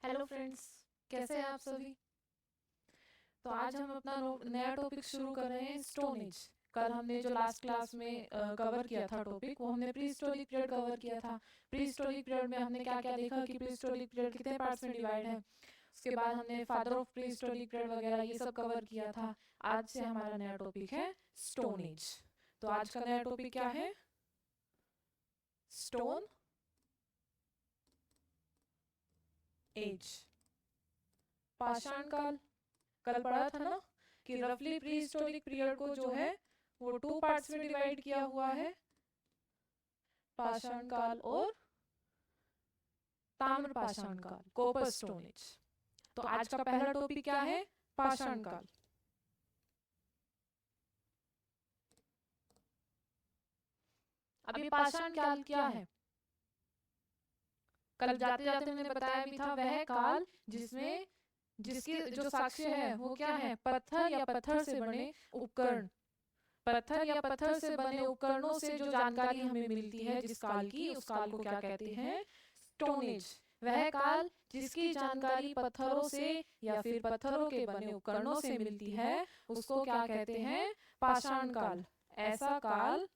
Hello friends, कैसे हैं आप सभी। तो आज हम अपना नया टॉपिक शुरू कर रहे हैं, स्टोन एज। कल हमने जो लास्ट क्लास में कवर किया था टॉपिक, वो हमने प्री हिस्टोरिक पीरियड कवर किया था। प्री हिस्टोरिक पीरियड में हमने क्या क्या देखा कि प्री हिस्टोरिक पीरियड कितने पार्ट्स में डिवाइड है। उसके बाद हमने father of pre historic period वगैरह ये सब कवर किया था। आज से हमारा नया टॉपिक है स्टोन एज। तो आज का नया टॉपिक क्या है? स्टोन एज, पाषाण काल। कल पढ़ा था ना कि रफली प्री हिस्टोरिक पीरियड को जो है वो टू पार्ट्स में डिवाइड किया हुआ है, पाषाण काल और ताम्र पाषाण काल, कॉपर स्टोन एज। तो आज का पहला टॉपिक क्या है? पाषाण काल। अब ये पाषाण काल क्या है? कल जाते जाते मैंने बताया भी था, वह काल जिसमें जिसके जो साक्ष्य है वो क्या है? पत्थर या पत्थर से बने उपकरण। पत्थर या पत्थर से बने उपकरणों से जो जानकारी हमें मिलती है जिस काल की, उस काल को क्या कहते हैं? Stone age. वह काल जिसकी जानकारी पत्थरों से या फिर पत्थरों के बने उपकरणों से मिलती है, उसको क्या कहते हैं? पाषाण काल। ऐसा काल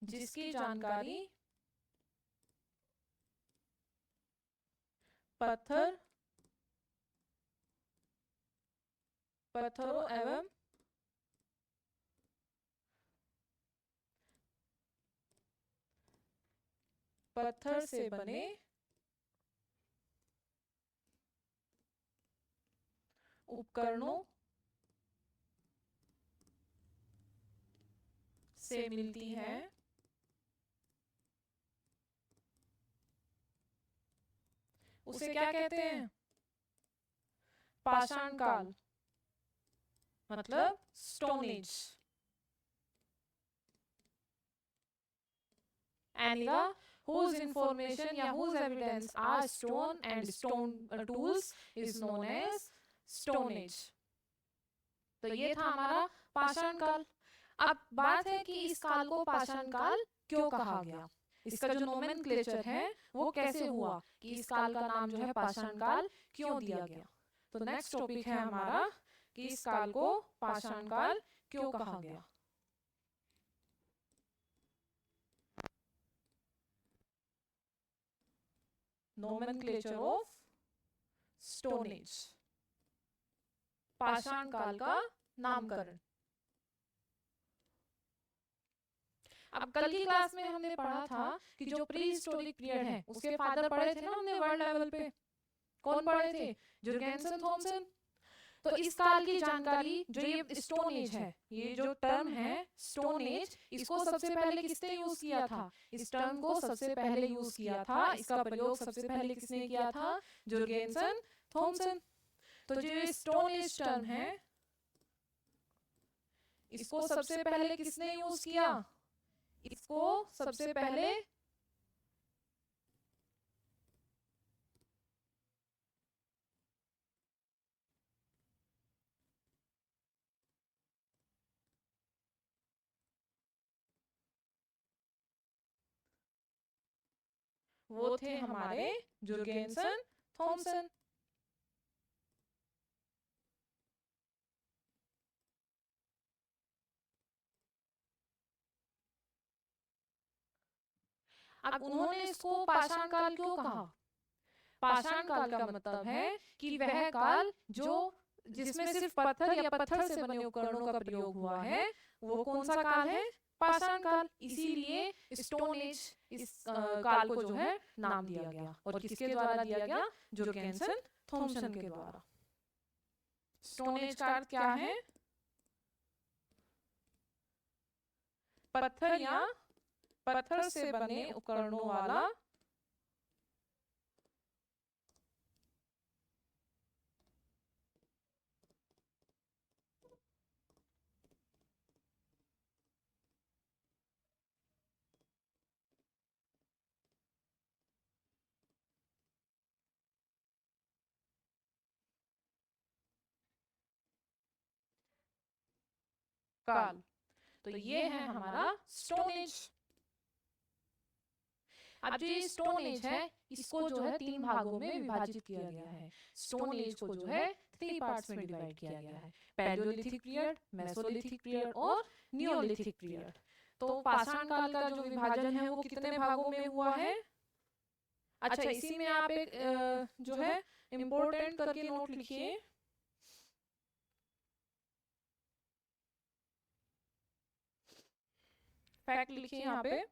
जिसकी जानकारी पत्थर पत्थरों एवं पत्थर से बने उपकरणों से मिलती है, उसे क्या कहते हैं? पाषाण काल, मतलब stone age. An era whose information या whose evidence are stone and stone tools is known as stone age। तो ये था हमारा पाषाण काल। अब बात है कि इस काल को पाषाण काल क्यों कहा गया, इसका जो नोमेनक्लेचर है वो कैसे हुआ कि इस काल का नाम जो है पाषाण काल क्यों दिया गया। तो नेक्स्ट टॉपिक है हमारा कि इस काल को पाषाण काल क्यों कहा गया। नोमेनक्लेचर ऑफ स्टोन एज, पाषाण काल का नामकरण। अब कल की क्लास में हमने पढ़ा था कि जो प्री हिस्टोरिक पीरियड है उसके फादर पढ़े थे ना हमने वर्ल्ड लेवल पे। कौन पढ़े थे? जुर्गेनसन, थॉमसन। तो इस काल की जानकारी जो ये स्टोन एज है, ये जो टर्म है स्टोन एज, इसको सबसे पहले किसने यूज किया था? इस टर्म को सबसे पहले यूज किया था, इसका प्रयोग सबसे पहले किसने किया था? जुर्गेनसन, थॉमसन। तो जो ये स्टोन एज टर्म है, इसको सबसे पहले किसने यूज किया? इसको सबसे पहले वो थे हमारे जुर्गेनसन, थॉमसन। अब उन्होंने इसको पाषाण काल क्यों कहा? पाषाण काल का मतलब है कि वह काल जो जिसमें सिर्फ पत्थर या पत्थर से बने उपकरणों का प्रयोग हुआ है, वो कौन सा काल है? पाषाण काल। इसीलिए स्टोन एज इस काल को जो है नाम दिया गया। और किसके द्वारा दिया गया? जुर्गेनसन, थॉमसन के द्वारा। स्टोन एज का अर्थ क्या है? पत्थर या पत्थर से बने उपकरणों वाला काल। तो ये है हमारा स्टोन एज। अब जो ये स्टोन एज है इसको जो है 3 भागों में विभाजित किया गया है। स्टोन एज को जो है 3 पार्ट्स में डिवाइड किया गया है, पैलियोलिथिक पीरियड, मेसोलिथिक पीरियड और नियोलिथिक पीरियड। तो पाषाण काल का जो विभाजन है वो कितने भागों में हुआ है? अच्छा, इसी में आप एक जो है इम्पोर्टेंट करके नोट लिखिए, फैक्ट लिखिए यहाँ पे।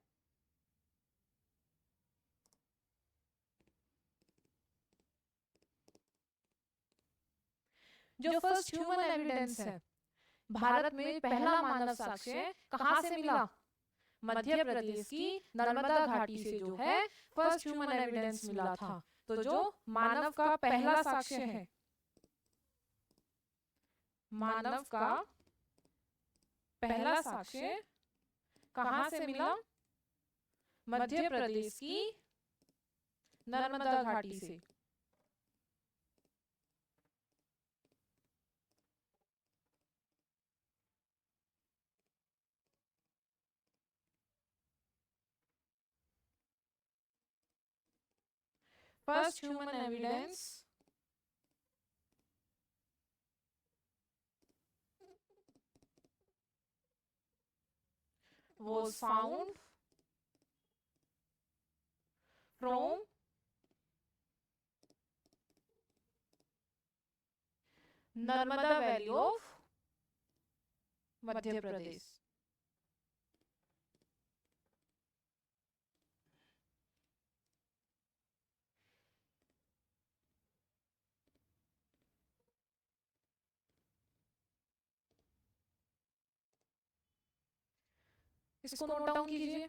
जो फर्स्ट ह्यूमन एविडेंस है, भारत में पहला मानव साक्ष्य कहाँ से मिला? मध्य प्रदेश की नर्मदा घाटी से जो है फर्स्ट ह्यूमन एविडेंस मिला था। तो जो मानव का पहला साक्ष्य है, मानव का पहला साक्ष्य कहाँ से मिला? मध्य प्रदेश की नर्मदा घाटी से। First human evidence was found from Narmada Valley of Madhya Pradesh। इसको नोट डाउन कीजिए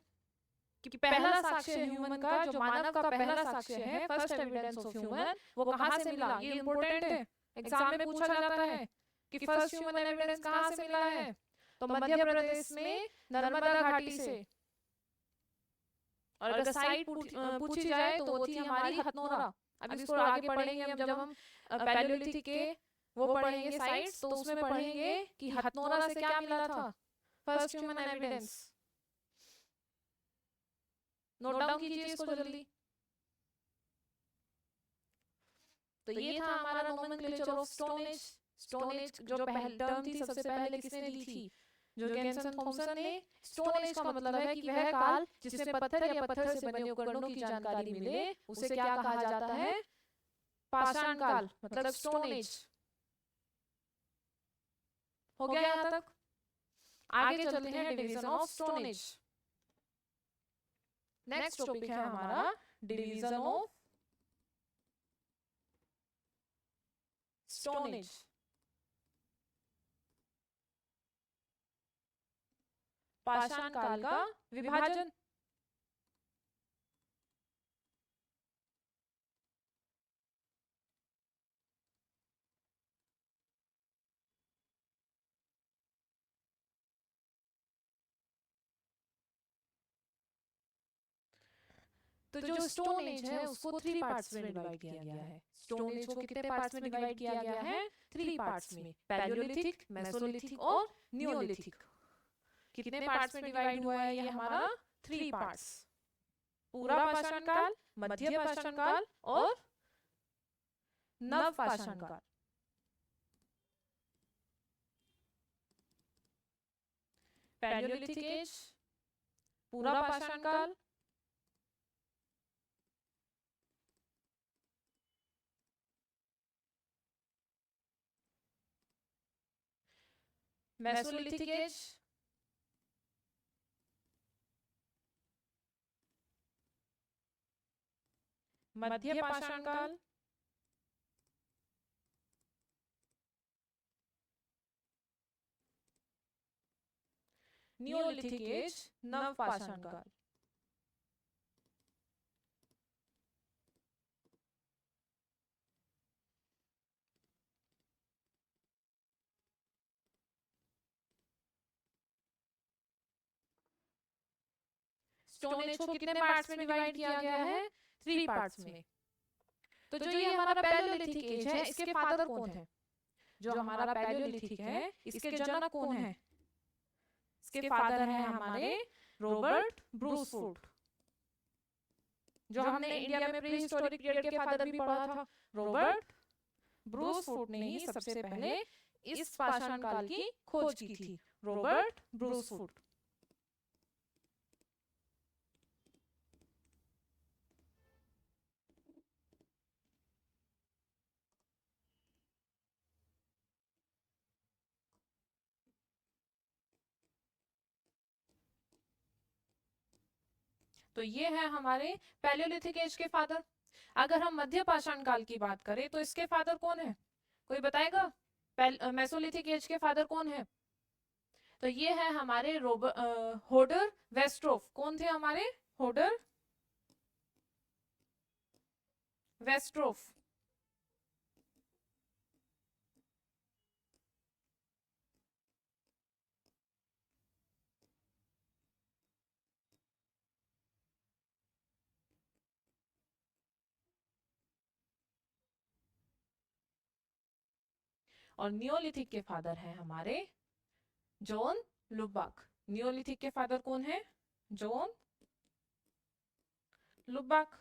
कि पहला साक्ष्य ह्यूमन का, जो मानव का पहला साक्ष्य है, फर्स्ट एविडेंस ऑफ ह्यूमन, वो कहाँ से मिला? ये इंपॉर्टेंट है, एग्जाम में पूछा जाता है कि फर्स्ट ह्यूमन एविडेंस कहाँ से मिला है। तो मध्य प्रदेश में नर्मदा घाटी से। और अगर साइट पूछी जाए तो वो थी हमारी हथनोरा। अब इसको आगे पढ़ेंगे हम, जब हम पैलियोलिथिक के वो पढ़ेंगे साइट्स, तो उसमें पढ़ेंगे कि हथनोरा से क्या मिला था, first human evidence. Note down कीजिए इसको जल्दी। तो ये था हमारा nomenclature of stone as. Stone age जो पहली टर्म थी सबसे पहले किसने दी थी? जोर्गेनसन थॉमसन ने। स्टोन एज का मतलब है कि वह काल जिसमें पत्थर या पत्थर से बने उपकरणों की जानकारी मिले, उसे क्या कहा जाता है? पाषाण काल, मतलब स्टोन एज। हो गया यहाँ तक? आगे चलते हैं division of stone as. Next topic है हमारा डिवीजन ऑफ स्टोन एज। पाषाण काल का विभाजन। तो जो स्टोन एज है उसको 3 पार्ट्स में डिवाइड किया गया है। स्टोन एज को कितने पार्ट्स में डिवाइड किया गया है? 3 पार्ट्स में, पैलियोलिथिक, मेसोलिथिक और नियोलिथिक। कितने पार्ट्स में डिवाइड हुआ है ये हमारा? 3 पार्ट्स। पूरा पाषाण काल, मध्य पाषाण काल और नव पाषाण काल। पैलियोलिथिक एज, पूरा पाषाण काल, मेसोलिथिक एज, मध्य पाषाण काल, नियोलिथिक एज, नव पाषाण काल। स्टोन एज को कितने पार्ट्स में डिवाइड किया गया है? 3 पार्ट्स में। तो जो ये हमारा पैलियोलिथिक एज है, इसके फादर कौन है? जो हमारा पैलियोलिथिक है, इसके जनक कौन है? इसके फादर हैं हमारे रॉबर्ट ब्रूसफुट। जो हमने इंडिया में प्री हिस्टोरिक पीरियड के फादर भी पढ़ा था, रॉबर्ट ब्रूस फूट ने ही सबसे पहले इस पाषाण काल की खोज की थी। Robert Bruce Foote. तो ये है हमारे पैलियोलिथिक एज के फादर। अगर हम मध्य पाषाण काल की बात करें तो इसके फादर कौन है, कोई बताएगा? मेसोलिथिक एज के फादर कौन है? तो ये है हमारे होडर वेस्ट्रोफ। कौन थे हमारे? Hodder Westropp. और नियोलिथिक के फादर हैं हमारे जॉन लुबाक। नियोलिथिक के फादर कौन है? John Lubbock.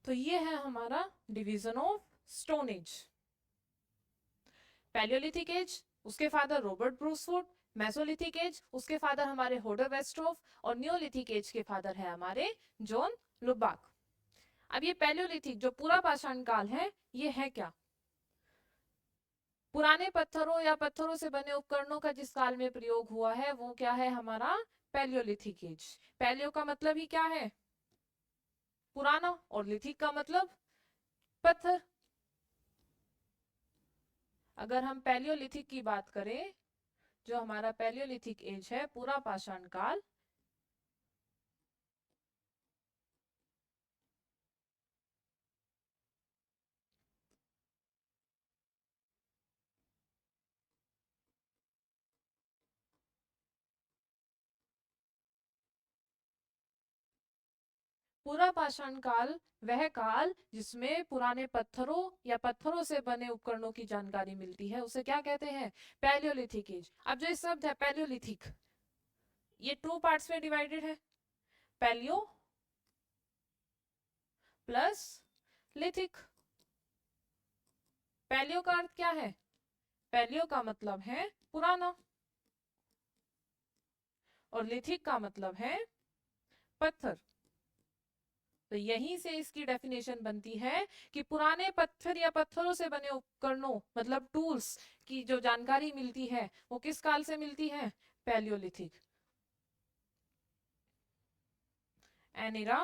तो ये है हमारा division of stone age. Paleolithic age उसके father Robert Bruce Foote, mesolithic age उसके फादर हमारे होडर वेस्ट्रोफ, और नियोलिथिक एज के फादर है हमारे जॉन लुबाक। अब ये पैलियोलिथिक जो पूरा पाषाण काल है, ये है क्या? पुराने पत्थरों या पत्थरों से बने उपकरणों का जिस काल में प्रयोग हुआ है वो क्या है हमारा? Palaeolithic as. पैलियो का मतलब ही क्या है? पुराना, और लिथिक का मतलब पत्थर। अगर हम पैलियोलिथिक की बात करें, जो हमारा पैलियोलिथिक एज है, पूरा पाषाण काल, पूरा पाषाण काल वह काल जिसमें पुराने पत्थरों या पत्थरों से बने उपकरणों की जानकारी मिलती है, उसे क्या कहते हैं? Paleolithic age. अब जो शब्द है पैलियोलिथिक, ये 2 पार्ट्स में डिवाइडेड है, पैलियो प्लस लिथिक। पैलियो का अर्थ क्या है? पैलियो का मतलब है पुराना, और लिथिक का मतलब है पत्थर। तो यहीं से इसकी डेफिनेशन बनती है कि पुराने पत्थर या पत्थरों से बने उपकरणों मतलब टूल्स की जो जानकारी मिलती है वो किस काल से मिलती है? Palaeolithic. An era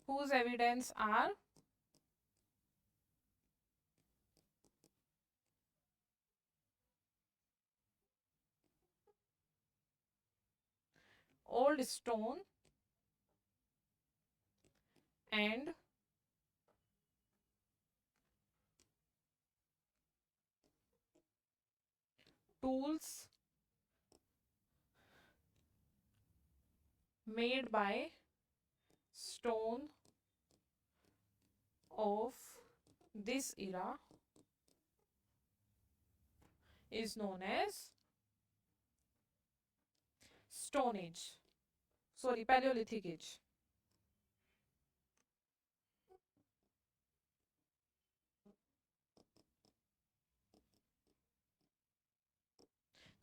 whose evidence are old stone and tools made by stone of this era is known as Stone Age. Sorry, Paleolithic Age.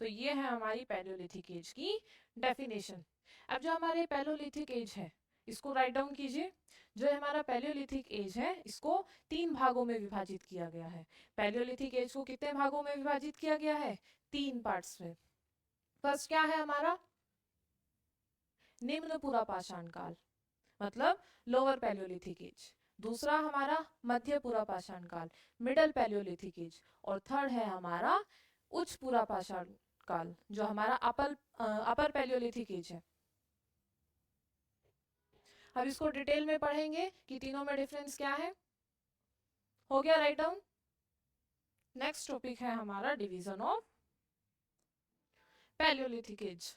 तो ये है हमारी पैलियोलिथिक एज की डेफिनेशन। अब जो हमारे पैलियोलिथिक एज है इसको राइट डाउन कीजिए। जो हमारा पैलियोलिथिक एज है इसको 3 भागों में विभाजित किया गया है। पैलियोलिथिक एज को कितने भागों में विभाजित किया गया है? 3 पार्ट्स में। फर्स्ट क्या है हमारा? निम्न पूरा पाषाण काल, मतलब लोअर पैलियोलिथिक एज। दूसरा हमारा मध्य पूरा पाषाण काल, मिडल पैलियोलिथिक एज। और थर्ड है हमारा उच्च पूरा पाषाण काल, जो हमारा अपर पैलियोलिथिक एज है। अब इसको डिटेल में पढ़ेंगे कि तीनों में डिफरेंस क्या है। हो गया राइट डाउन। नेक्स्ट टॉपिक है हमारा डिवीजन ऑफ पैलियोलिथिक एज।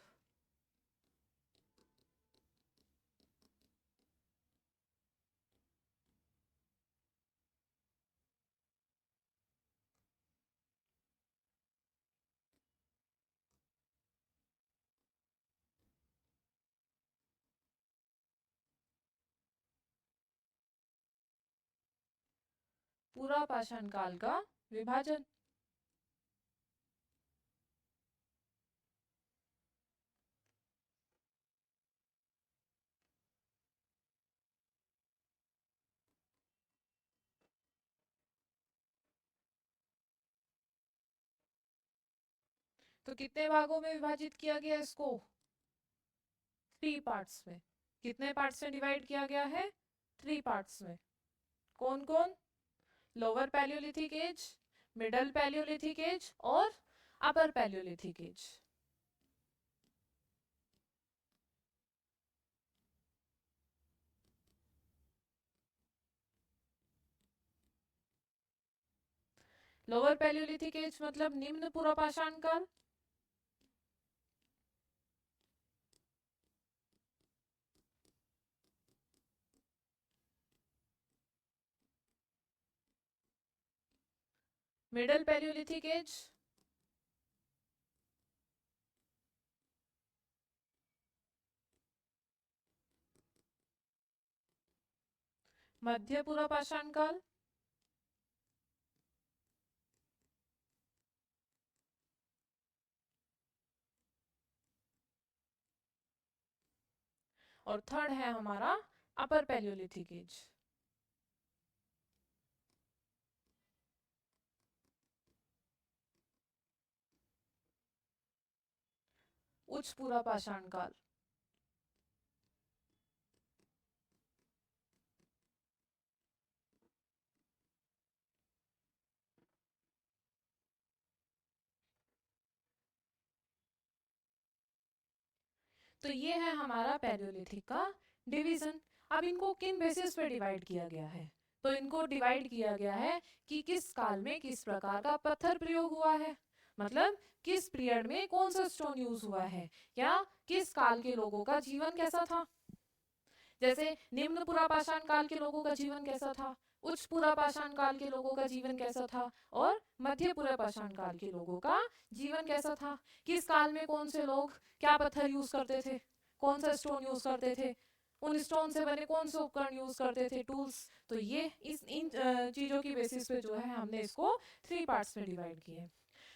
पूरा पाषाण काल का विभाजन। तो कितने भागों में विभाजित किया गया इसको? 3 पार्ट्स में। कितने पार्ट्स में डिवाइड किया गया है? 3 पार्ट्स में। कौन कौन? Lower paleolithic age, middle paleolithic age और upper paleolithic age. Lower paleolithic age मतलब निम्न पूर्व पाषाण काल। मिडल पैलियोलिथिक एज मध्य पूर्व पाषाण काल। और थर्ड है हमारा अपर पैलियोलिथिक एज। उच्च पूर्व पाषाण काल। तो ये है हमारा पैलियोलिथिक का डिवीजन। अब इनको किन बेसिस पे डिवाइड किया गया है? तो इनको डिवाइड किया गया है कि किस काल में किस प्रकार का पत्थर प्रयोग हुआ है, मतलब किस पीरियड में कौन सा स्टोन यूज हुआ है, या किस काल के लोगों का जीवन कैसा था। जैसे निम्न पुरापाषाण काल के लोगों का जीवन कैसा था, उच्च पुरापाषाण काल के लोगों का जीवन कैसा था, और मध्य पुरापाषाण काल के लोगों का जीवन कैसा था। किस काल में कौन से लोग क्या पत्थर यूज करते थे, कौन सा स्टोन यूज करते थे, उन स्टोन से बने कौन से उपकरण यूज करते थे, टूल्स। तो ये इन चीजों की बेसिस पे जो है हमने इसको 3 पार्ट्स में डिवाइड किए।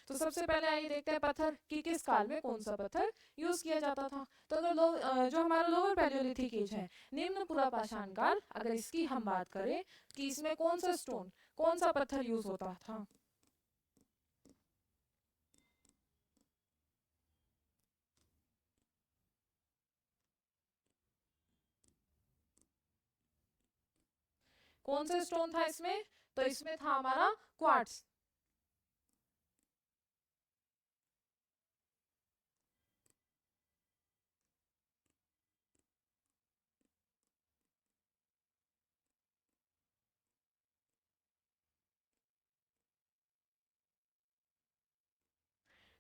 तो सबसे पहले आइए देखते हैं पत्थर कि किस काल में कौन सा पत्थर यूज किया जाता था। तो अगर जो हमारा लोअर पैलियोलिथिक एज है, निम्न पुरापाषाण काल, अगर इसकी हम बात करें कि इसमें कौन सा स्टोन, कौन सा पत्थर यूज होता था। कौन सा स्टोन था इसमें? तो इसमें था हमारा क्वार्ट्स।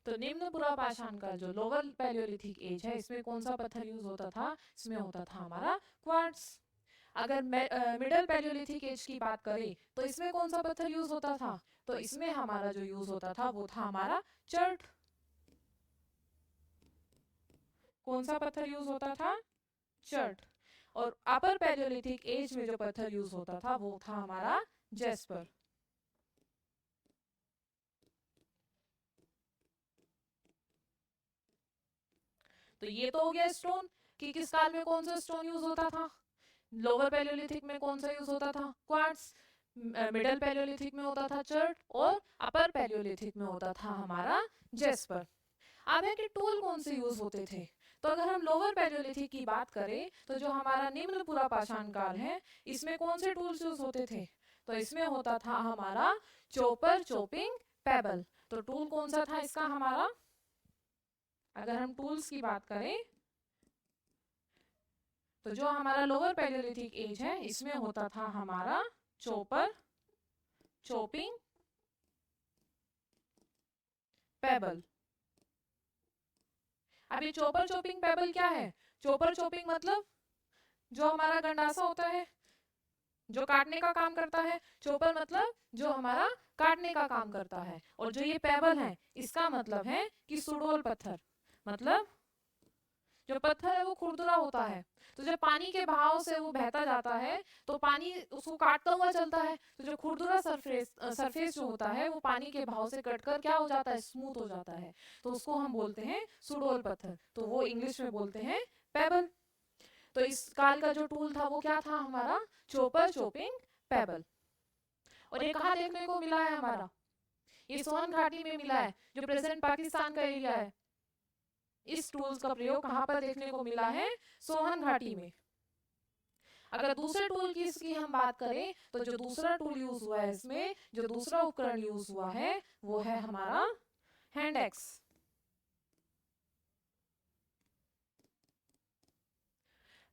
तो निम्न पुरापाषाण का जो लोअर पैलियोलिथिक एज है, इसमें कौन सा पत्थर यूज होता था? इसमें होता था हमारा क्वार्ट्स। अगर मिडल पैलियोलिथिक एज की बात करें तो इसमें कौन सा पत्थर यूज होता था? तो इसमें हमारा जो यूज होता था वो था हमारा चर्ट। कौन सा पत्थर यूज होता था? चर्ट। और अपर पैलियोलिथिक एज में जो पत्थर यूज होता था वो था हमारा जेस्पर। तो ये तो हो गया स्टोन कि किस काल में कौन सा स्टोन यूज होता था। लोअर पैलियोलिथिक में कौन सा यूज होता था? क्वार्ट्स। मिडल पैलियोलिथिक में होता था चर्ट, और अपर पैलियोलिथिक में होता था हमारा जेस्पर। अब है कि टूल कौन से यूज होते थे। तो अगर हम लोअर पैलियोलिथिक की बात करें तो जो हमारा निम्न पुरापाषाण काल है, इसमें कौन से टूल्स यूज होते थे? तो इसमें होता था हमारा चॉपर, चॉपिंग, पेबल। तो टूल कौन सा था इसका हमारा? अगर हम टूल्स की बात करें तो जो हमारा लोअर पैलियोलिथिक एज है, इसमें होता था हमारा चॉपर, चॉपिंग, पेबल। अभी चॉपर, चॉपिंग, पेबल क्या है? चॉपर चॉपिंग मतलब जो हमारा गंडासा होता है, जो काटने का काम करता है। चॉपर मतलब जो हमारा काटने का काम करता है। और जो ये पेबल है, इसका मतलब है कि सुडोल पत्थर, मतलब जो पत्थर है वो खुरदुरा होता है, तो जब पानी के बहाव से वो बहता जाता है तो पानी उसको काटता हुआ चलता है, तो जो खुरदुरा सरफेस जो होता है वो पानी के बहाव से कटकर क्या हो जाता है, स्मूथ हो जाता है, तो उसको हम बोलते हैं सुडोल पत्थर, तो वो इंग्लिश में बोलते हैं पेबल। तो इस काल का जो टूल था वो क्या था हमारा, चोपर चोपिंग पेबल। और ये कहाँ देखने को मिला है हमारा, ये सोन घाटी में मिला है, जो प्रेजेंट पाकिस्तान का एरिया है। इस टूल्स का प्रयोग कहाँ पर देखने को मिला है, सोहन घाटी में। अगर दूसरे टूल की इसकी हम बात करें तो जो दूसरा टूल यूज हुआ है इसमें, जो दूसरा उपकरण यूज हुआ है वो है हमारा हैंड एक्स।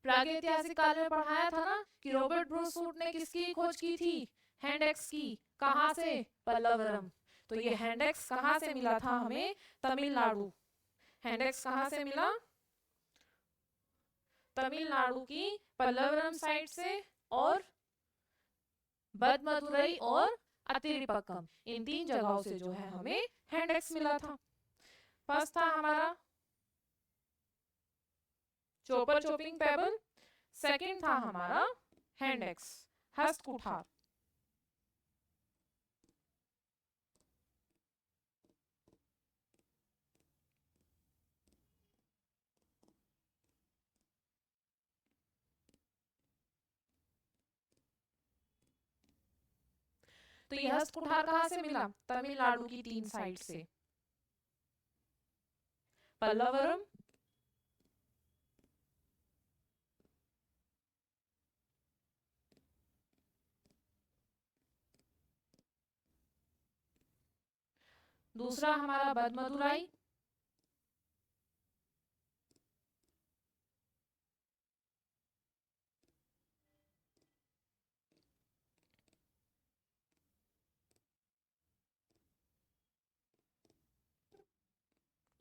प्रागैतिहासिक काल में पढ़ाया था ना कि रॉबर्ट ब्रूस ने किसकी खोज की थी, हैंड एक्स की। कहाँ से, पल्लवरम। तो ये हैंड एक्स कहाँ से मिला था हमें, तमिलनाडु। हैंड एक्स कहाँ से मिला, तमिलनाडु की पल्लवरम साइड से, और बदमदुरई और अतिरिपक्कम, इन 3 जगहों से जो है हमें हैंड एक्स मिला था। फर्स्ट था हमारा चोपर चोपिंग पेबल, सेकंड था हमारा हैंड एक्स, हस्त कुठार। तो ये हस्त कुठार कहाँ से मिला, तमिलनाडु की 3 साइड से, पल्लवरम, दूसरा हमारा बदमदुराई,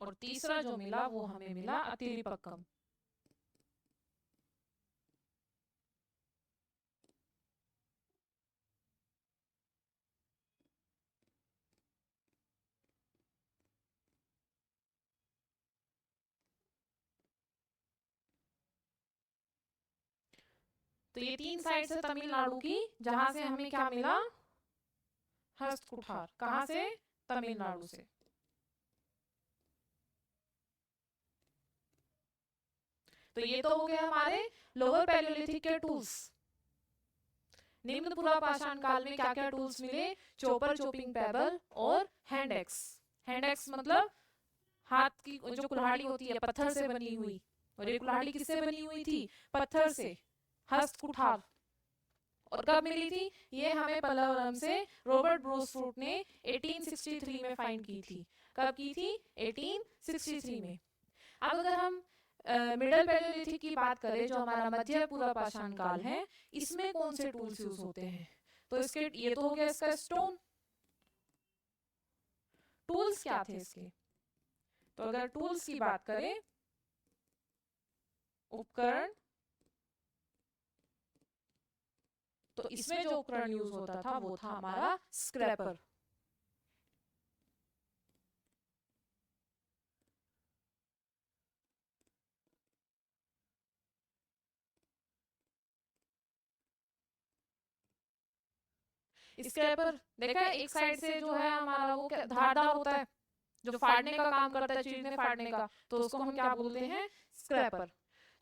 और तीसरा जो मिला वो हमें मिला अतिरिपक्कम। तो ये 3 साइड से तमिलनाडु की, जहां से हमें क्या मिला, हस्त कुठार। कहां से, तमिलनाडु से। तो ये तो हो गए हमारे लोअर पैलियोलिथिक के टूल्स। निम्न पूर्व पाषाण काल में क्या क्या टूल्स मिले, चोपर चोपिंग पेबल और हैंड एक्स। हैंड एक्स मतलब हाथ की जो कुल्हाड़ी होती है पत्थर से बनी हुई, और ये कुल्हाड़ी किससे बनी हुई थी, पत्थर से। हस्त कुठार, और कब मिली थी, ये हमें पल्लवरम से रॉबर्ट ब्रूस ने 1863 में फाइंड की थी। कब की थी, 1863 में। अब अगर हम मिडल पैलियोलिथिक की बात करें, जो हमारा मध्य पूर्व पाषाण काल है, इसमें कौन से टूल्स यूज होते हैं, तो इसके ये तो हो गया इसका स्टोन। टूल्स क्या थे इसके, तो अगर टूल्स की बात करें, उपकरण, तो इसमें जो उपकरण यूज होता था वो था हमारा स्क्रैपर। स्क्रैपर देखा है, एक साइड से जो है हमारा वो धारदार होता है, जो फाड़ने का काम करता है, चीरने फाड़ने का, तो उसको हम क्या बोलते हैं, स्क्रैपर।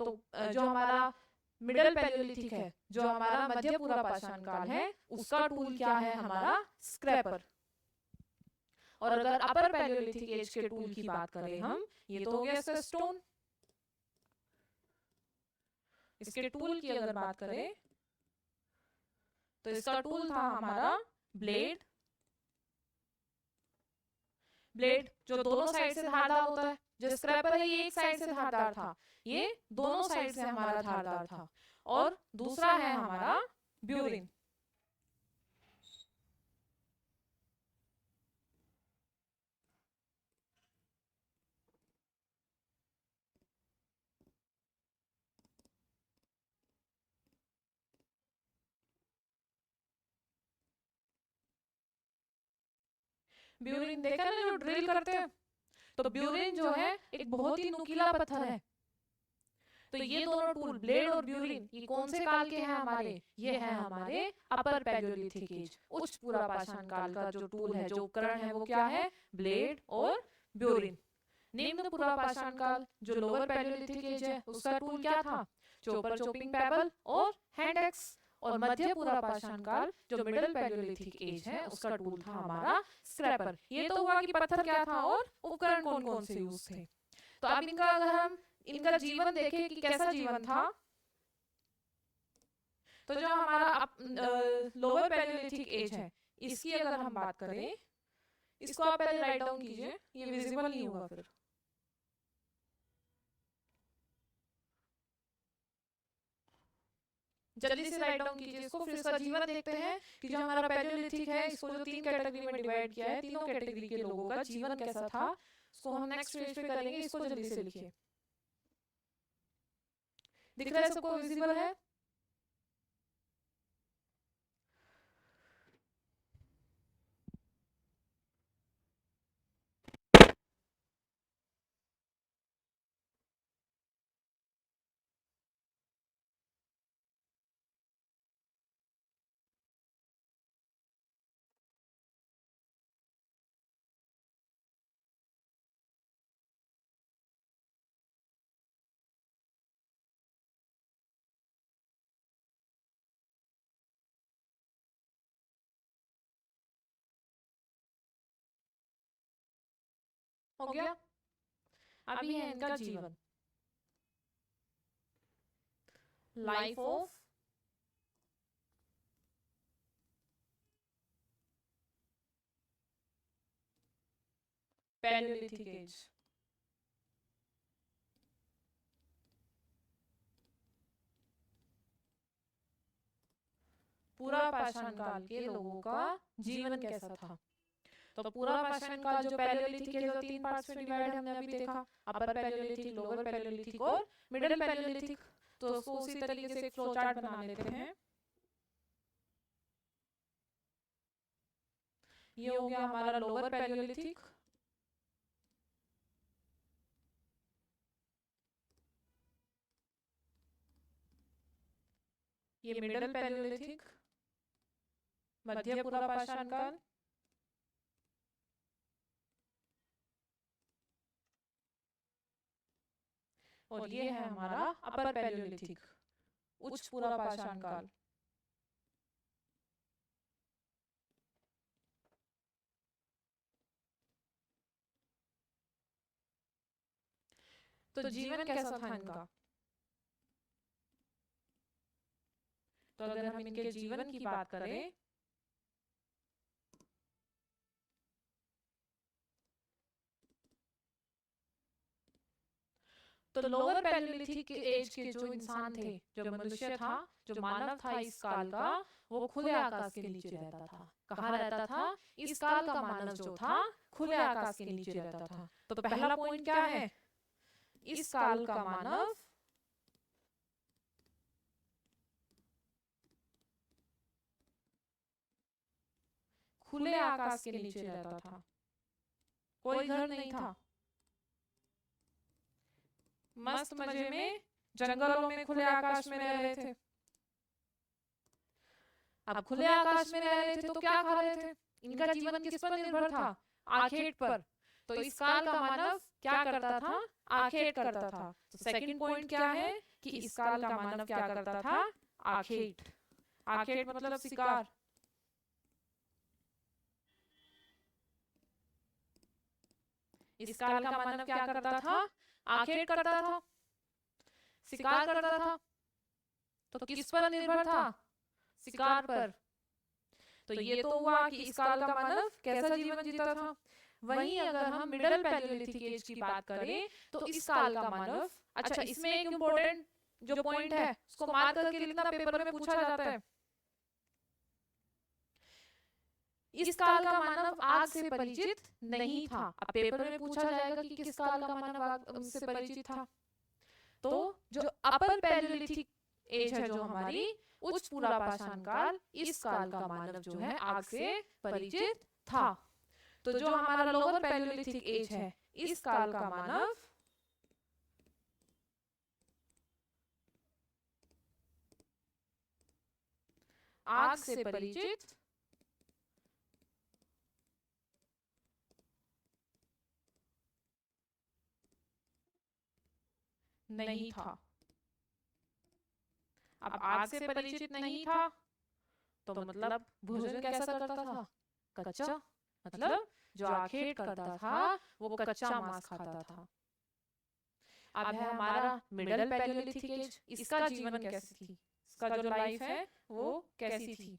तो जो हमारा मिडल पैलियोलिथिक है, जो हमारा मध्य पूर्व पाषाण काल है, उसका टूल क्या है हमारा, स्क्रैपर। और अगर अपर पैलियोलिथिक एज के टूल की बात करें हम, ये तो हो गया इसका स्टोन। इसके टूल की अगर बात करें तो इसका टूल था हमारा ब्लेड। ब्लेड जो दोनों साइड से धारदार होता है, जो स्क्रैपर है ये एक साइड से धारदार था, ये दोनों साइड से हमारा धारदार था। और दूसरा है हमारा ब्यूरिन। ब्यूरिन देखा ना, जो ड्रिल करते हैं, तो ब्यूरिन जो है एक बहुत ही नुकीला पत्थर है, तो ये दोनों टूल ब्लेड और ब्यूरिन ये कौन से काल के हैं हमारे, ये है हमारे अपर पैलियोलिथिक एज, उच्च पूरा पाषाण काल का जो टूल है, जो उपकरण है वो क्या है, ब्लेड और ब्यूरिन। निम्न पूरा पाषाण काल जो लोअर पैलियोलिथिक एज है उसका टूल क्या था, चॉपर चॉपिंग पेबल और हैंड एक्स। और मध्य पूरा पाषाण काल जो मिडिल पैलियोलिथिक एज है उसका टूल था हमारा स्क्रैपर। ये तो हुआ कि पत्थर क्या था और उपकरण कौन कौन से यूज थे। तो अब इनका अगर हम इनका जीवन देखें कि कैसा जीवन था, तो जो हमारा लोअर पैलियोलिथिक एज है इसकी अगर हम बात करें, इसको आप पहले राइट डाउन कीजिए, ये विजिबल नहीं होगा फिर। जल्दी से राइट डाउन कीजिए इसको, फिर इसका जीवन देखते हैं कि जो हमारा पैलियोलिथिक है इसको जो 3 कैटेगरी में डिवाइड किया है, तीनों कैटेगरी के लोगों का जीवन कैसा था, इसको हम नेक्स्ट पेज पे करेंगे। इसको जल्दी से लिखिए। दिख रहा है सबको, विजिबल है? हो गया? अभी है इनका जीवन। Life of paleolithic age. पूरा पाषाण काल के लोगों का जीवन कैसा था। तो पूरा पाषाण काल जो पैलियोलिथिक है जो 3 पार्ट्स में डिवाइड हमने अभी देखा, अपर पैलियोलिथिक, लोअर पैलियोलिथिक और मिडिल पैलियोलिथिक। तो उसको उसी तरीके से एक फ्लो चार्ट बना लेते हैं। ये हो गया हमारा लोअर पैलियोलिथिक, ये मिडिल पैलियोलिथिक, मध्य पूरा पाषाण काल, और ये है हमारा अपर पैलियोलिथिक, उच्च पूरा पाषाण काल। तो जीवन कैसा था इनका, तो अगर हम इनके जीवन की बात करें तो लोअर पैलियोलिथिक एज के जो इंसान थे, जो मनुष्य था, जो मानव था इस काल का, वो खुले आकाश के नीचे रहता था। कहाँ रहता था? इस काल का मानव जो था खुले आकाश के नीचे रहता था। तो पहला पॉइंट क्या है, इस काल का मानव खुले आकाश के नीचे रहता था, कोई घर नहीं था, मस्त मजे में जंगलों में खुले आकाश में रह रहे थे। अब खुले आकाश में रह रहे थे तो क्या खा रहे थे, इनका जीवन किस पर निर्भर था, आखेट पर। तो इस काल का मानव क्या करता था, आखेट करता था। तो सेकंड पॉइंट क्या है कि इस काल का मानव क्या करता था, आखेट। आखेट मतलब शिकार। इस काल का मानव क्या करता था, आखेट करता था, शिकार करता था। तो किस पर निर्भर था, शिकार पर। तो ये तो हुआ कि इस काल का मानव कैसा जीवन जीता था। वहीं अगर हम मिडिल पैलियोलिथिक एज की बात करें तो इस काल का मानव, अच्छा इसमें एक इम्पोर्टेंट जो पॉइंट है उसको मार्क करके लिखना, पेपर में पूछा जाता है। इस काल का मानव आग से परिचित नहीं था। अब पेपर में पूछा जाएगा कि किस काल का मानव आग से परिचित था। तो जो अपर पैलियोलिथिक एज है जो हमारी उच्च पूरा पाषाण काल, इस काल का मानव जो है आग से परिचित था। तो जो हमारा लोअर पैलियोलिथिक एज है, इस काल का मानव आग से परिचित नहीं था। अब आग से परिचित नहीं था तो मतलब भोजन कैसा करता था? कच्चा। मतलब जो आखेट करता था वो कच्चा मांस खाता था। अब है हमारा मिडल पैलियोलिथिक एज। इसका जीवन कैसी थी? इसका जो लाइफ है वो कैसी थी?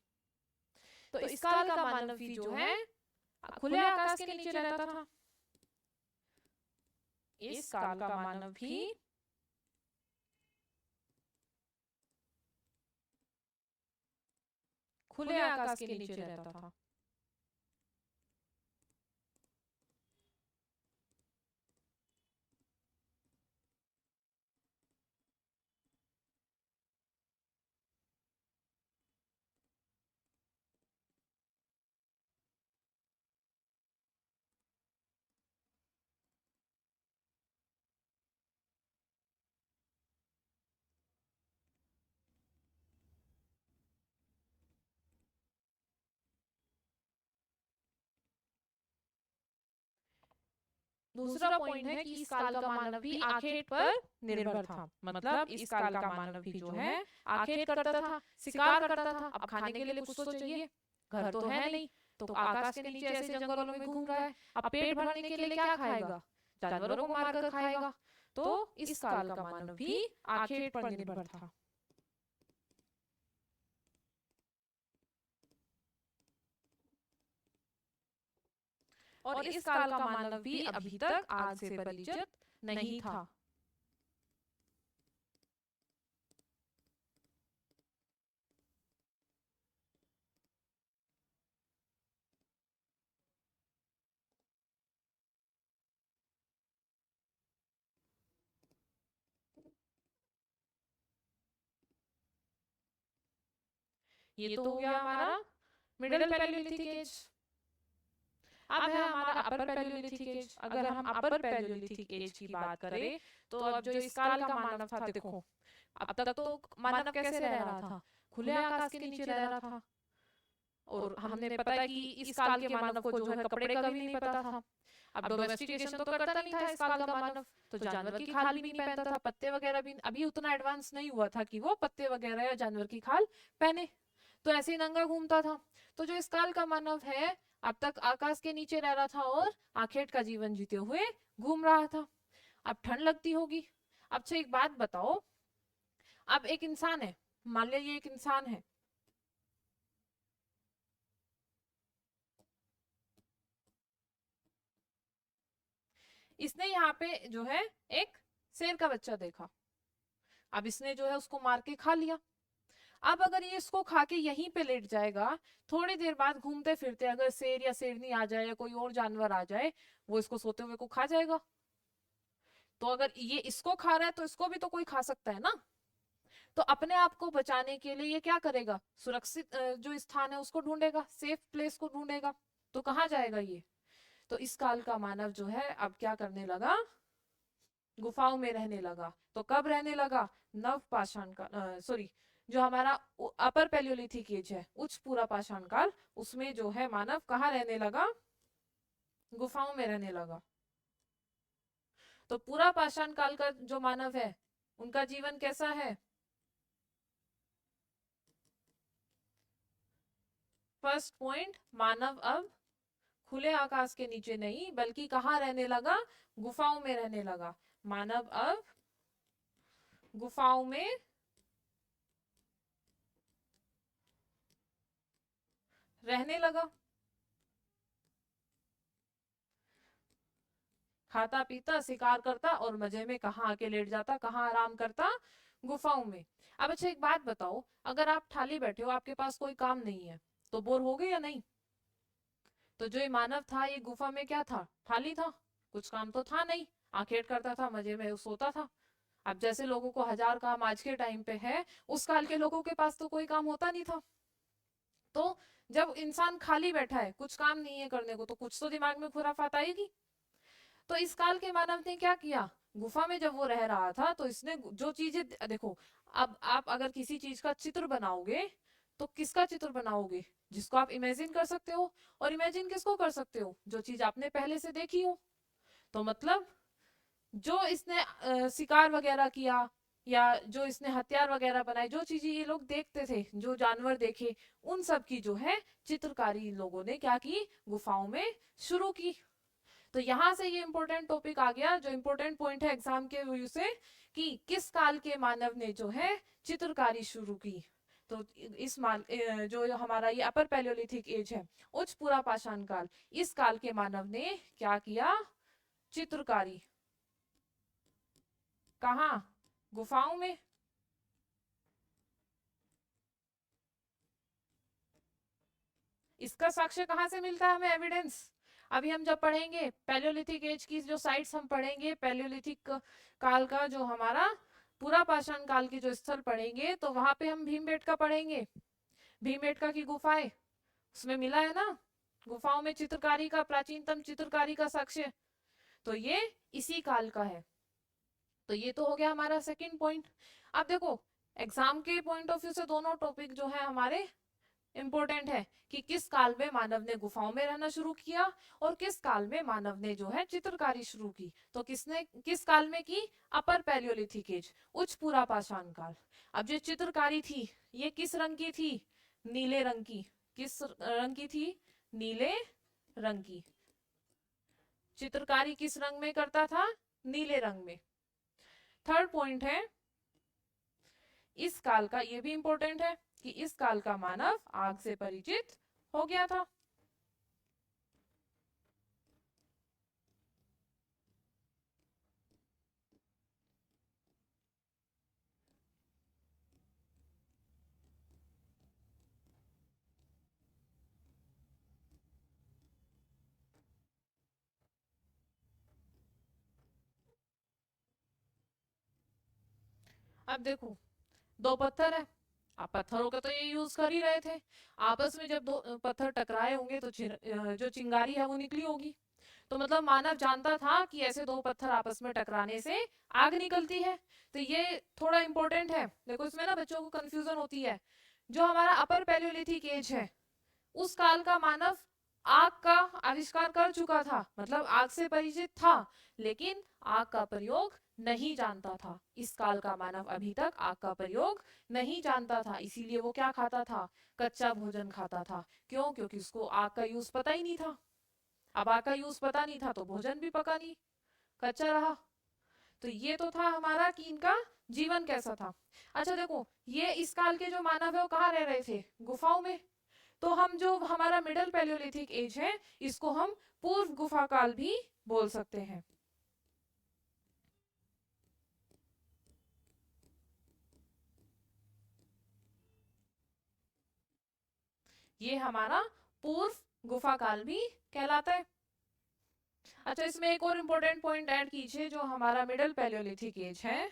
तो इस काल का मानव भी जो है खुले आकाश के नीचे रहता था। इस काल का मानव भी खुले आकाश के नीचे रहता था। दूसरा पॉइंट है कि इस काल का मानव भी आखेट पर निर्भर था। मतलब इस काल का मानव भी जो है आखेट करता था, शिकार करता था। अब खाने के लिए कुछ तो चाहिए, घर तो है नहीं, तो आकाश के नीचे ऐसे जंगलों में घूम रहा है। अब पेट भरने के लिए क्या खाएगा? जानवरों को मारकर खाएगा। तो इस काल का मानव भी आखेट पर निर्भर था। और इस काल का मानव भी अभी तक आग से परिचित नहीं था। ये तो हो गया हमारा मिडिल पैलियोलिथिक एज। अब है हमारा अपर पैलियोलिथिक एज। अगर हम अपर पैलियोलिथिक एज की बात करें तो अब जो इस काल का मानव था, देखो अब तक तो मानव कैसे रह रहा था? खुले आकाश के नीचे रह रहा था। और हमने पता है कि इस काल के मानव को जो है कपड़े का भी नहीं पता था। अब डोमेस्टिकेशन तो करता नहीं था इस काल का मानव, तो जानवर की खाल भी नहीं पहनता था, पत्ते वगैरह भी अभी उतना एडवांस नहीं हुआ था कि वो पत्ते वगैरह या जानवर की खाल पहने। तो ऐसे ही नंगा घूमता था। तो जो इस काल का मानव है अब तक आकाश के नीचे रह रहा था और आखेट का जीवन जीते हुए घूम रहा था। अब ठंड लगती होगी। अब से एक बात बताओ, अब एक इंसान है, मान लिया ये एक इंसान है, इसने यहाँ पे जो है एक शेर का बच्चा देखा। अब इसने जो है उसको मार के खा लिया। अब अगर ये इसको खा के यहीं पे लेट जाएगा, थोड़ी देर बाद घूमते फिरते अगर शेर या शेरनी आ जाए या कोई और जानवर आ जाए, वो इसको सोते हुए को खा जाएगा। तो अगर ये इसको खा रहा है तो इसको भी तो कोई खा सकता है ना। तो अपने आप को बचाने के लिए ये क्या करेगा? सुरक्षित जो स्थान है उसको ढूंढेगा, सेफ प्लेस को ढूंढेगा। तो कहाँ जाएगा ये? तो इस काल का मानव जो है अब क्या करने लगा? गुफाओं में रहने लगा। तो कब रहने लगा? नव पाषाण का सॉरी, जो हमारा अपर पैलियोलिथिक एज है, उच्च पूरा पाषाण काल, उसमें जो है मानव कहाँ रहने लगा? गुफाओं में रहने लगा। तो पूरा पाषाण काल का जो मानव है उनका जीवन कैसा है? फर्स्ट पॉइंट, मानव अब खुले आकाश के नीचे नहीं बल्कि कहाँ रहने लगा? गुफाओं में रहने लगा। मानव अब गुफाओं में रहने लगा। खाता पीता शिकार करता और मजे में कहाँ आके लेट जाता, कहाँ आराम करता? गुफाओं में। अब अच्छा एक बात बताओ, अगर आप खाली बैठे हो, आपके पास कोई काम नहीं है, तो बोर हो गए या नहीं? तो जो ये मानव था ये गुफा में क्या था? खाली था, कुछ काम तो था नहीं, आखेट करता था, मजे में सोता था। अब जैसे लोगों को हजार काम आज के टाइम पे है, उस काल के लोगों के पास तो कोई काम होता नहीं था। तो जब इंसान खाली बैठा है, कुछ काम नहीं है करने को, तो कुछ तो दिमाग में खुराफात आएगी। तो इस काल के मानव ने क्या किया? गुफा में जब वो रह रहा था तो इसने जो चीजें देखो, अब आप अगर किसी चीज का चित्र बनाओगे तो किसका चित्र बनाओगे? जिसको आप इमेजिन कर सकते हो। और इमेजिन किसको कर सकते हो? जो चीज आपने पहले से देखी हो। तो मतलब जो इसने शिकार वगैरह किया, या जो इसने हथियार वगैरह बनाए, जो चीजें ये लोग देखते थे, जो जानवर देखे, उन सब की जो है चित्रकारी इन लोगों ने क्या की? गुफाओं में शुरू की। तो यहाँ से ये इंपॉर्टेंट टॉपिक आ गया, जो इंपॉर्टेंट पॉइंट है एग्जाम के व्यू से, कि किस काल के मानव ने जो है चित्रकारी शुरू की। तो इस जो हमारा ये अपर पैलियोलिथिक एज है, उच्च पूरा पाषाण काल, इस काल के मानव ने क्या किया? चित्रकारी। कहाँ? गुफाओं में। इसका साक्ष्य कहाँ से मिलता है हमें? एविडेंस अभी हम जब पढ़ेंगे पैलियोलिथिक एज की जो साइट्स हम पढ़ेंगे, पैलियोलिथिक काल का जो हमारा पूरा पाषाण काल की जो स्थल पढ़ेंगे, तो वहां पे हम भीमबेटका पढ़ेंगे। भीमबेटका की गुफाएं, उसमें मिला है ना गुफाओं में चित्रकारी का, प्राचीनतम चित्रकारी का साक्ष्य। तो ये इसी काल का है। तो ये तो हो गया हमारा सेकंड पॉइंट। अब देखो एग्जाम के पॉइंट ऑफ व्यू से दोनों टॉपिक जो है हमारे इंपॉर्टेंट है, कि किस काल में मानव ने गुफाओं में रहना शुरू किया और किस काल में मानव ने जो है चित्रकारी शुरू की। तो किसने किस काल में की? अपर पैलियोलिथिक एज, उच्च पूरा पाषाण काल। अब जो चित्रकारी थी ये किस रंग की थी? नीले रंग की। किस रंग की थी? नीले रंग की। चित्रकारी किस रंग में करता था? नीले रंग में। थर्ड पॉइंट है इस काल का, ये भी इंपॉर्टेंट है, कि इस काल का मानव आग से परिचित हो गया था। अब देखो दो पत्थर है, आप पत्थरों का तो ये यूज कर ही रहे थे। आपस में जब दो पत्थर टकराए होंगे तो जो चिंगारी है वो निकली होगी। तो मतलब मानव जानता था कि ऐसे दो पत्थर आपस में टकराने से आग निकलती है। तो ये थोड़ा इंपॉर्टेंट है। देखो इसमें ना बच्चों को कंफ्यूजन होती है। जो हमारा अपर पैलियोलिथिक एज है, उस काल का मानव आग का आविष्कार कर चुका था, मतलब आग से परिचित था, लेकिन आग का प्रयोग नहीं जानता था। इस काल का मानव अभी तक आग का प्रयोग नहीं जानता था, इसीलिए वो क्या खाता था? कच्चा भोजन खाता था। क्यों? क्योंकि उसको आग का यूज पता ही नहीं था। अब आग का यूज पता नहीं था तो भोजन भी पका नहीं, कच्चा रहा। तो ये तो था हमारा कि इनका जीवन कैसा था। अच्छा देखो ये इस काल के जो मानव है वो कहाँ रह रहे थे? गुफाओं में। तो हम जो हमारा मिडल पैलियोलिथिक एज है, इसको हम पूर्व गुफा काल भी बोल सकते हैं। ये हमारा पूर्व गुफा काल भी कहलाता है। अच्छा इसमें एक और इम्पोर्टेंट पॉइंट ऐड कीजिए, जो हमारा मिडल पैलियोलिथिक एज है,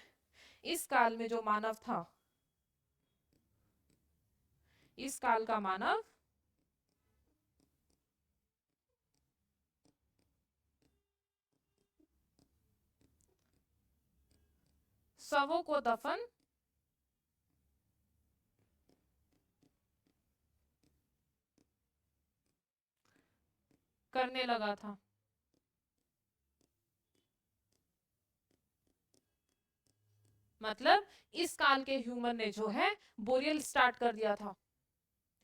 इस काल में जो मानव था, इस काल का मानव शवों को दफन करने लगा था। मतलब इस काल के ह्यूमन ने जो है बोरियल स्टार्ट कर दिया था।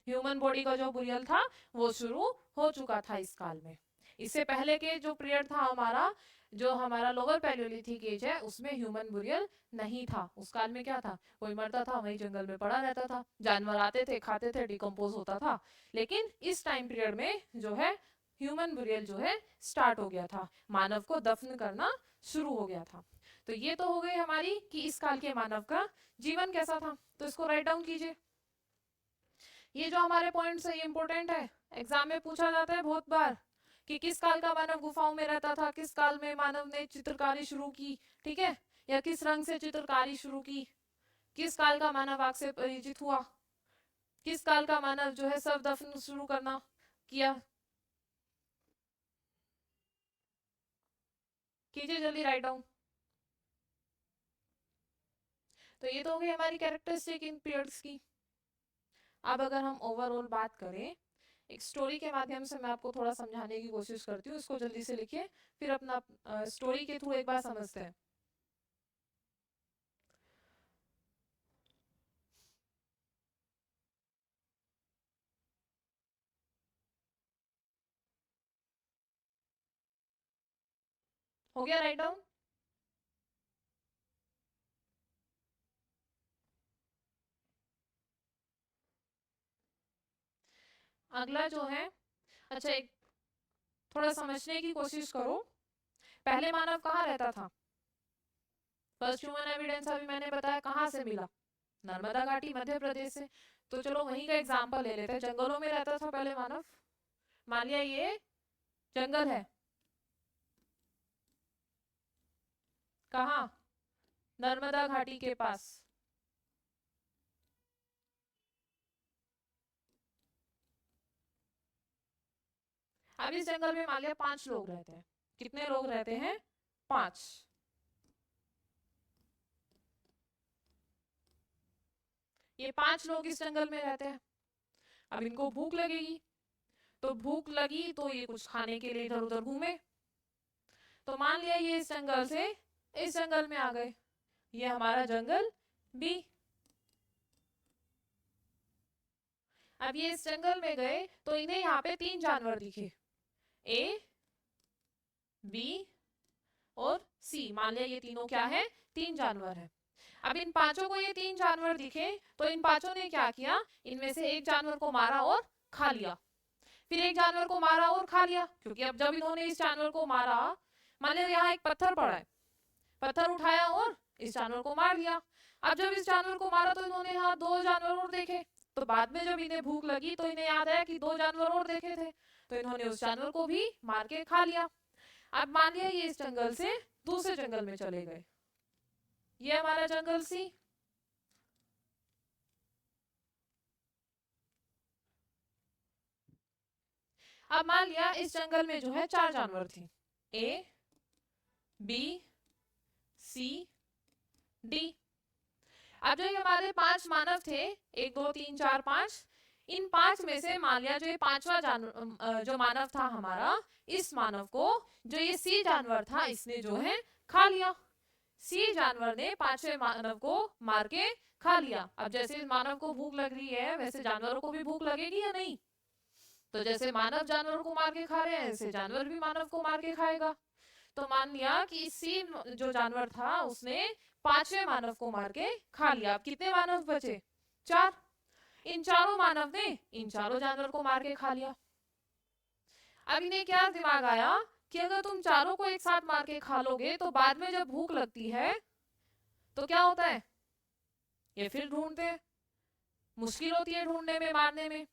ह्यूमन बॉडी का जो बुरियल था वो शुरू हो चुका था इस काल में। इससे पहले के जो पीरियड था हमारा, जो हमारा लोअर पैलियोलिथिक एज है, उसमें ह्यूमन बुरियल नहीं था। उस काल में क्या था? कोई मरता था वही जंगल में पड़ा रहता था, जानवर आते थे खाते थे, डिकम्पोज होता था। लेकिन इस टाइम पीरियड में जो है ह्यूमन बुरियल जो है स्टार्ट हो गया था, मानव को दफन करना शुरू हो गया था। तो ये तो हो गई हमारी कि इस काल के मानव का जीवन कैसा था। तो इसको राइट डाउन कीजिए। ये जो हमारे पॉइंट्स है ये इंपॉर्टेंट है, एग्जाम में पूछा जाता है बहुत बार, कि किस काल का मानव गुफाओं में रहता था, किस काल में मानव ने चित्रकारी शुरू की, ठीक है, या किस रंग से चित्रकारी शुरू की, किस काल का मानव आग से परिचित हुआ, किस काल का मानव जो है शव दफन शुरू करना किया। कीजिए जल्दी राइट डाउन। तो ये तो हो गई हमारी कैरेक्टरिस्टिक इन पीरियड्स की। अब अगर हम ओवरऑल बात करें, एक स्टोरी के माध्यम से मैं आपको थोड़ा समझाने की कोशिश करती हूँ, इसको जल्दी से लिखिए, फिर अपना स्टोरी के थ्रू एक बार समझते हैं। हो गया राइट डाउन? अगला जो है, अच्छा एक थोड़ा समझने की कोशिश करो, पहले मानव कहाँ रहता था? फर्स्ट ह्यूमन एविडेंस अभी मैंने बताया कहाँ से मिला, नर्मदा घाटी मध्य प्रदेश से। तो चलो वहीं का एग्जांपल ले लेते हैं, जंगलों में रहता था पहले मानव। मान लिया ये जंगल है, कहाँ? नर्मदा घाटी के पास। अब इस जंगल में मान लिया 5 लोग रहते हैं। कितने लोग रहते हैं? 5। ये 5 लोग इस जंगल में रहते हैं। अब इनको भूख लगेगी, तो भूख लगी तो ये कुछ खाने के लिए इधर उधर घूमे। तो मान लिया ये इस जंगल से इस जंगल में आ गए, ये हमारा जंगल बी। अब ये इस जंगल में गए तो इन्हें यहाँ पे 3 जानवर दिखे, ए, बी और सी। मान लिया ये तीनों क्या है? 3 जानवर है। अब इन पांचों को ये 3 जानवर दिखे तो इन पांचों ने क्या किया? इनमें से एक जानवर को मारा और खा लिया, फिर एक जानवर को मारा और खा लिया, क्योंकि अब जब इन्होंने इस जानवर को मारा, मान लिया यहाँ एक पत्थर पड़ा है, पत्थर उठाया और इस जानवर को मार दिया। अब जब इस जानवर को मारा तो इन्होंने यहाँ 2 जानवर और देखे, तो बाद में जब इन्हें भूख लगी तो इन्हें याद आया कि 2 जानवर और देखे थे, तो इन्होंने उस जानवर को भी मार के खा लिया। अब मान लिया ये इस जंगल से दूसरे जंगल में चले गए, ये हमारा जंगल सी। अब मान लिया इस जंगल में जो है 4 जानवर थे, ए, बी, सी, डी। अब जो ये हमारे 5 मानव थे, 1 2 3 4 5, इन 5 में से मान लिया जो ये 5वां जानवर जो मानव था हमारा, इस मानव को जो ये सी जानवर था इसने जो है खा लिया। सी जानवर ने 5वें मानव को मार के खा लिया। अब जैसे इस मानव को भूख लग रही है वैसे जानवरों को भी भूख लगेगी या नहीं? तो जैसे मानव जानवर को मार के खा रहे हैं ऐसे जानवर भी मानव को मार के खाएगा। तो मान लिया कि सी जो जानवर था उसने 5वें मानव को मार के खा लिया। अब कितने मानव बचे? 4। इन चारों मानव ने इन चारों जानवर को मार के खा लिया। अब इन्हें क्या दिमाग आया कि अगर तुम चारों को एक साथ मार के खा लोगे तो बाद में जब भूख लगती है तो क्या होता है? ये फिर ढूंढते हैं, मुश्किल होती है ढूंढने में, मारने में।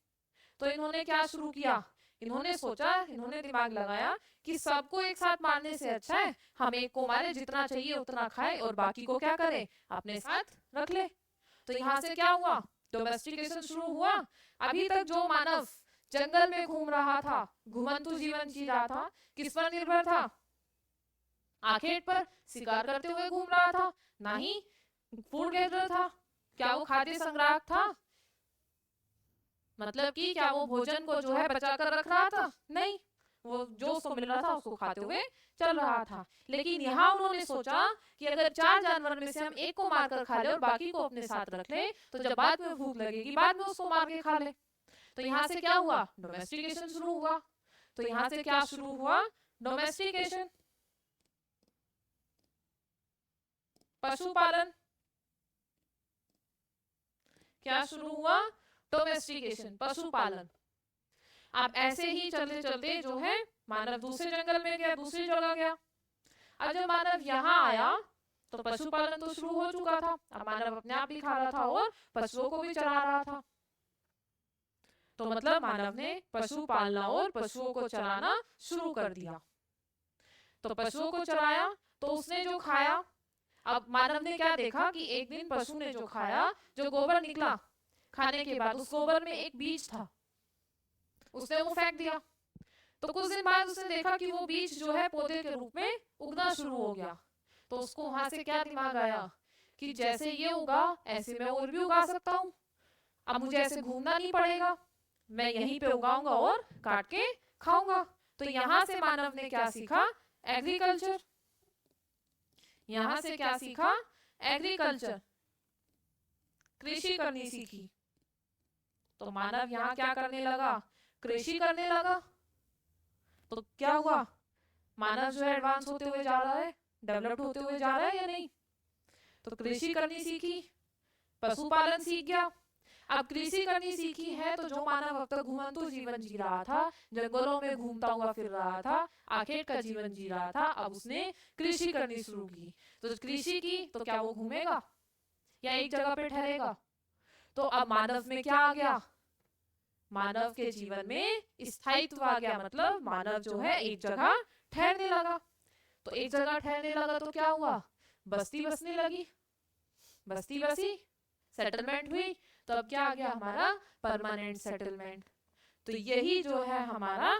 तो इन्होंने क्या शुरू किया? इन्होंने सोचा, इन्होंने दिमाग लगाया कि सबको एक साथ मारने से अच्छा है हम एक को मारे, जितना चाहिए उतना खाए और बाकी को क्या करे? अपने साथ रख ले। तो यहाँ से क्या हुआ? डोमेस्टिकेशन शुरू हुआ। अभी तक जो मानव जंगल में घूम रहा था, घुमंतु जीवन जी रहा था, किस पर निर्भर था? आखेट पर शिकार करते हुए घूम रहा था, ना ही फूड गैदर था। क्या वो खाद्य संग्राहक था? मतलब कि क्या वो भोजन को जो है बचा कर रख रहा था? नहीं, वो जो उसको मिल रहा था उसको खाते हुए चल रहा था। लेकिन यहाँ उन्होंने सोचा कि अगर 4 जानवर में से हम एक को मारकर खा ले और बाकी को अपने साथ रख ले तो जब बाद में भूख लगेगी बाद में उसको मार के खा ले। तो यहाँ से क्या हुआ? डोमेस्टिकेशन शुरू हुआ। तो यहाँ से क्या शुरू हुआ? डोमेस्टिकेशन, पशुपालन। क्या शुरू हुआ? डोमेस्टिकेशन, पशुपालन। अब ऐसे ही चलते चलते जो है मानव दूसरे जंगल में गया, दूसरी जगह गया। अब जब मानव यहाँ आया तो पशुपालन तो शुरू हो चुका था, अब मानव अपने आप भी खा रहा था और पशुओं को भी चरा रहा था। तो मतलब मानव ने पशु पालना और पशुओं को चराना शुरू कर दिया। तो पशुओं को चराया तो उसने जो खाया, अब मानव ने क्या देखा कि एक दिन पशु ने जो खाया, जो गोबर निकला खाने के बाद, उस गोबर में एक बीज था, उसने वो फेंक दिया। तो कुछ दिन बाद उसने देखा कि वो बीज जो है पौधे के रूप में उगना शुरू हो गया। तो उसको वहां से क्या दिमाग आया कि जैसे ये उगा ऐसे मैं और भी उगा सकता हूँ। अब मुझे ऐसे घूमना नहीं पड़ेगा, मैं यहीं पे उगाऊंगा और काट के खाऊंगा। तो यहाँ से मानव ने क्या सीखा? एग्रीकल्चर। यहाँ से क्या सीखा? एग्रीकल्चर, कृषि करनी सीखी। तो मानव यहाँ क्या करने लगा? कृषि करने लगा। तो क्या हुआ? मानव जो है एडवांस होते हुए जा रहा है, डेवलप्ड होते हुए जा रहा है या नहीं? तो कृषि करनी सीखी, पशुपालन सीख गया। अब कृषि करनी सीखी है तो जो मानव अब तक घुमंतु जीवन जी रहा था, जंगलों में घूमता हुआ फिर रहा था, आखेट का जीवन जी रहा था, अब उसने कृषि करनी शुरू की। तो कृषि की तो क्या वो घूमेगा या एक जगह पे ठहरेगा? तो अब मानव में क्या आ गया? मानव के जीवन में स्थायित्व आ गया, मतलब मानव जो है एक जगह ठहरने लगा। तो एक जगह ठहरने लगा तो क्या हुआ? बस्ती बसने लगी, बस्ती बसी, सेटलमेंट हुई। तो अब क्या आ गया हमारा? Permanent settlement. तो यही जो है हमारा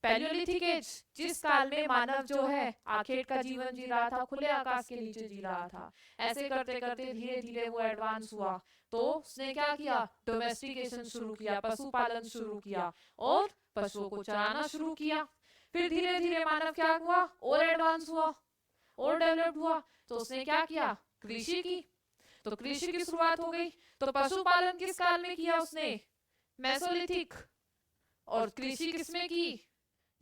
पैलियोलिथिक एज, जिस काल में मानव जो है आखेट का जीवन जी रहा था, खुले आकाश के नीचे जी रहा था। ऐसे करते करते धीरे धीरे वो एडवांस हुआ। तो उसने क्या किया? डोमेस्टिकेशन शुरू किया, पशुपालन शुरू किया और पशुओं को चराना शुरू किया। फिर धीरे धीरे मानव क्या हुआ? और एडवांस हुआ और डेवलप हुआ। तो उसने क्या किया? कृषि की। तो कृषि की शुरुआत हो गई। तो पशुपालन किस काल में किया उसने? मेसोलिथिक। और कृषि किसमें की?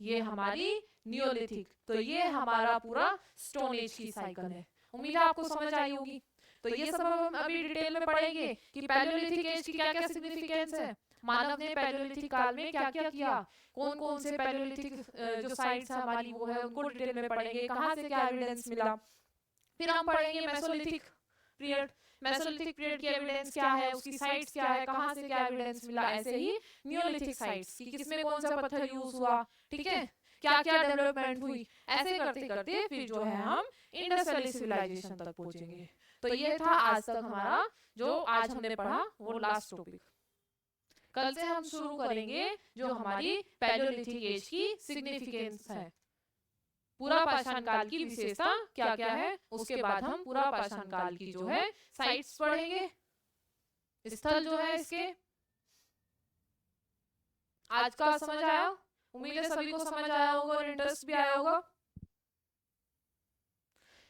ये हमारी नियोलिथिक। तो ये हमारा पूरा स्टोन एज की साइकिल है। उम्मीद है आपको समझ आई होगी। तो ये सब हम अभी डिटेल में पढ़ेंगे कि पैलियोलिथिक एज की क्या क्या सिग्निफिकेंस है, मानव ने पैलियोलिथिक काल में क्या क्या किया, कौन कौन से पैलियोलिथिक जो साइट्स है हमारी वो है उनको डिटेल में पढ़ेंगे, कहाँ से क्या एविडेंस मिला। फिर हम पढ़ेंगे मेसोलिथिक पीरियड, मेसोलिथिक पीरियड की एविडेंस क्या है, उसकी साइट्स क्या है, कहाँ से क्या एविडेंस मिला। ऐसे ही नियोलिथिक साइट्स की किसमें कौन सा पत्थर यूज हुआ, ठीक है, क्या क्या डेवलपमेंट हुई। ऐसे करते करते फिर जो है हम इंडस वैली सिविलाइजेशन तक पहुंचेंगे। तो ये था आज तक हमारा जो आज हमने पढ़ा वो लास्ट टॉपिक। कल से हम शुरू करेंगे जो हमारी पैलियोलिथिक एज की सिग्निफिकेंस है, पूरा पाषाण काल की विशेषता क्या क्या है। उसके बाद हम पूरा पाषाण काल की जो है साइट्स पढ़ेंगे, स्थल जो है इसके। आज का समझ आया? उम्मीद है सभी को समझ आया होगा और इंटरेस्ट भी आया होगा।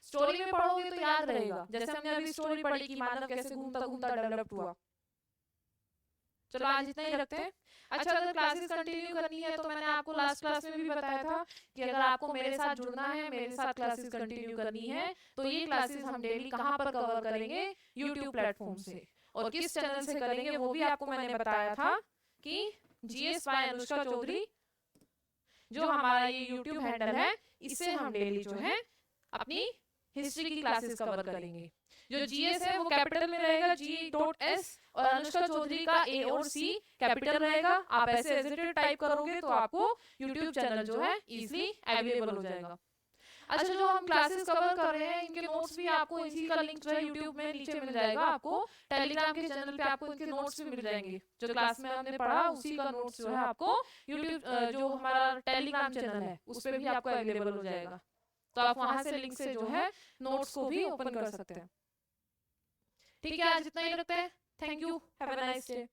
स्टोरी में पढ़ोगे तो याद रहेगा, जैसे हमने अभी स्टोरी पढ़ी कि मानव कैसे घूमता घूमता डेवलप हुआ। चलो आज इतना ही रखते हैं। अच्छा, अगर क्लासेस कंटिन्यू करनी है तो मैंने आपको लास्ट क्लास में भी बताया था कि अगर आपको मेरे साथ जुड़ना है, मेरे साथ क्लासेस कंटिन्यू करनी है, तो ये क्लासेस हम डेली कहाँ पर कवर करेंगे? यूट्यूब प्लेटफॉर्म से। और किस चैनल से करेंगे वो भी आपको मैंने बताया था कि GS by अनुष्का चौधरी जो हमारा ये यूट्यूब हैंडल है, इससे हम डेली जो है अपनी हिस्ट्री की क्लासेस कवर करेंगे। जो GS है वो कैपिटल में रहेगा, G.S, और अनुष्का चौधरी का A और C कैपिटल रहेगा। आप ऐसे हेजिटेट टाइप करोगे तो आपको यूट्यूब चैनल जो है इजीली अवेलेबल हो जाएगा। अच्छा, जो हम क्लासेस कवर कर रहे हैं इनके नोट्स भी आपको, इसी का लिंक जो है यूट्यूब में नीचे मिल जाएगा। आपको टेलीग्राम के चैनल पे आपको इनके नोट्स भी मिल जाएंगे। जो क्लास में हमने पढ़ा उसी का नोट्स जो है आपको यूट्यूब जो हमारा टेलीग्राम चैनल है उस पर भी आपको अवेलेबल हो जाएगा। तो आप वहां से लिंक से जो है नोट्स को भी ओपन कर सकते हैं। ठीक है, आज इतना ही रखते हैं। Thank you, have a nice day.